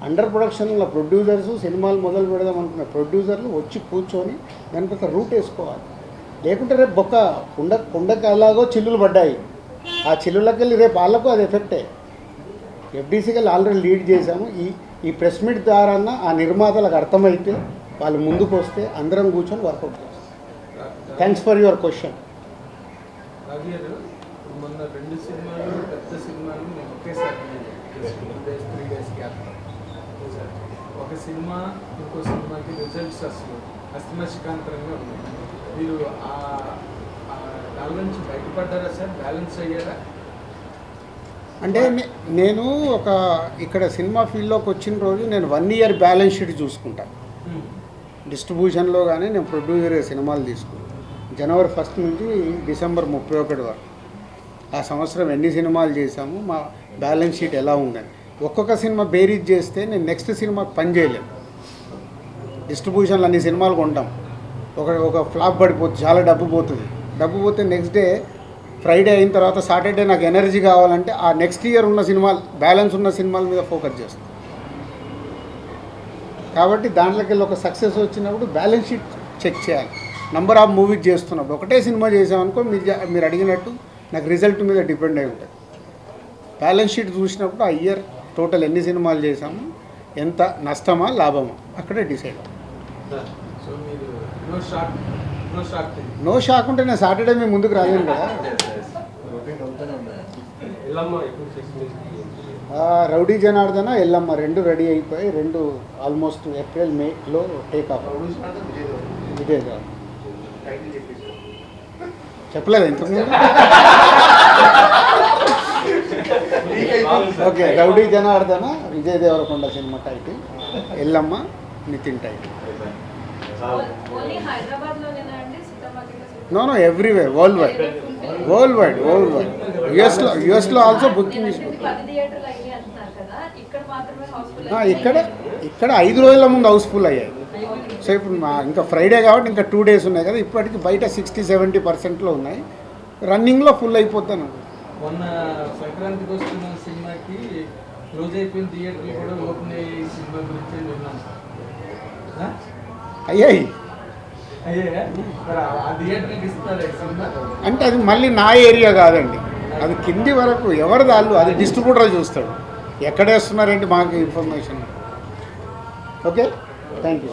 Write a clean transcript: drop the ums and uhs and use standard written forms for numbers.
Under ప్రొడక్షన్లో producers సినిమాలు మొదలు పెడదాం అనుకున్న ప్రొడ్యూసర్లు వచ్చి కూర్చొని దానికి ఒక రూట్ వేసుకోవాలి. లేకుంటే రేపు కుండకి అలాగో చిల్లులు పడ్డాయి, ఆ చిల్లులకి వెళ్ళి రేపు వాళ్ళకు అది ఎఫెక్టే. ఎఫ్డీసీకి ఆల్రెడీ లీడ్ చేశాము. ఈ ప్రెస్ మీట్ ద్వారా ఆ నిర్మాతలకు అర్థమైతే వాళ్ళు ముందుకు వస్తే అందరం కూర్చొని వర్కౌట్ చేస్తాం. Thanks for your question. మొన్న 2 సినిమాలు పెద్ద సినిమాలు మేము ఒకేసారి 3 days గ్యాప్. ఒక సినిమా ఇంకో సినిమాకి రిజల్ట్స్ అసలు అస్తమశిఖాంతరంగా ఉన్నాయి. మీరు దాని నుంచి బయటపడ్డారా సార్? బ్యాలెన్స్ అయ్యారా? అంటే నేను ఇక్కడ సినిమా ఫీల్డ్లోకి వచ్చిన రోజు నేను 1 year బ్యాలెన్స్ షీట్ చూసుకుంటాను. డిస్ట్రిబ్యూషన్లో కానీ నేను ప్రొడ్యూసర్ సినిమాలు తీసుకున్నాను. January 1st నుంచి December 31 వరకు ఆ సంవత్సరం ఎన్ని సినిమాలు చేశాము, మా బ్యాలెన్స్ షీట్ ఎలా ఉందని ఒక్కొక్క సినిమా బేరీజ్ చేస్తే నేను నెక్స్ట్ సినిమాకి పని చేయలేను. డిస్ట్రిబ్యూషన్లో అన్ని సినిమాలు కొంటాం, ఒక ఫ్లాప్ పడిపోతుంది, చాలా డబ్బు పోతే నెక్స్ట్ డే ఫ్రైడే అయిన తర్వాత సాటర్డే నాకు ఎనర్జీ కావాలంటే ఆ నెక్స్ట్ ఇయర్ ఉన్న సినిమాలు బ్యాలెన్స్ ఉన్న సినిమాల మీద ఫోకస్ చేస్తాను. కాబట్టి దాంట్లోకి వెళ్ళి ఒక సక్సెస్ వచ్చినప్పుడు బ్యాలెన్స్ షీట్ చెక్ చేయాలి. నంబర్ ఆఫ్ మూవీస్ చేస్తున్నప్పుడు ఒకటే సినిమా చేసామనుకో మీరు అడిగినట్టు నాకు రిజల్ట్ మీద డిపెండ్ అయి ఉంటుంది. బ్యాలెన్స్ షీట్ చూసినప్పుడు ఆ ఇయర్ టోటల్ ఎన్ని సినిమాలు చేసాము, ఎంత నష్టమా లాభమా అక్కడే డిసైడ్ అవుతుంది. నో షాక్ ఉంటే నేను సాటర్డే మీ ముందుకు రాలేను కదా. రౌడీ జనార్దన, ఎల్లమ్మ 2 రెడీ అయిపోయి 2 ఆల్మోస్ట్ April Mayలో టేక్ ఆఫ్. విజయ్ గారు చెప్పలేదు ఇంతకుముందు. Okay, rowdy Janardhana Vijay Deverakonda cinema title, Yellamma Nithin title. No everywhere, world wide. యుఎస్లో ఆల్సో బుకింగ్ ఇక్కడ 5 రోజుల ముందు హౌస్ఫుల్ అయ్యాయి. సో ఇప్పుడు ఇంకా ఫ్రైడే కాబట్టి ఇంకా 2 days ఉన్నాయి కదా, ఇప్పటికి బయట 60-70%లో ఉన్నాయి, రన్నింగ్లో ఫుల్ అయిపోతాను. మొన్న సంక్రాంతికి వస్తున్న సినిమాకి క్లోజ్ అయిపోయిన థియేటర్లు కూడా ఓపెన్ అయ్యే సినిమా గురించి విన్నాం. అయ్యాయి అంటే అది మళ్ళీ నా ఏరియా కాదండి, అది కింది వరకు ఎవరి దాళ్ళు అది డిస్ట్రిబ్యూటర్ చూస్తాడు, ఎక్కడ వేస్తున్నారేంటి మాకు ఇన్ఫర్మేషన్. Okay, thank you.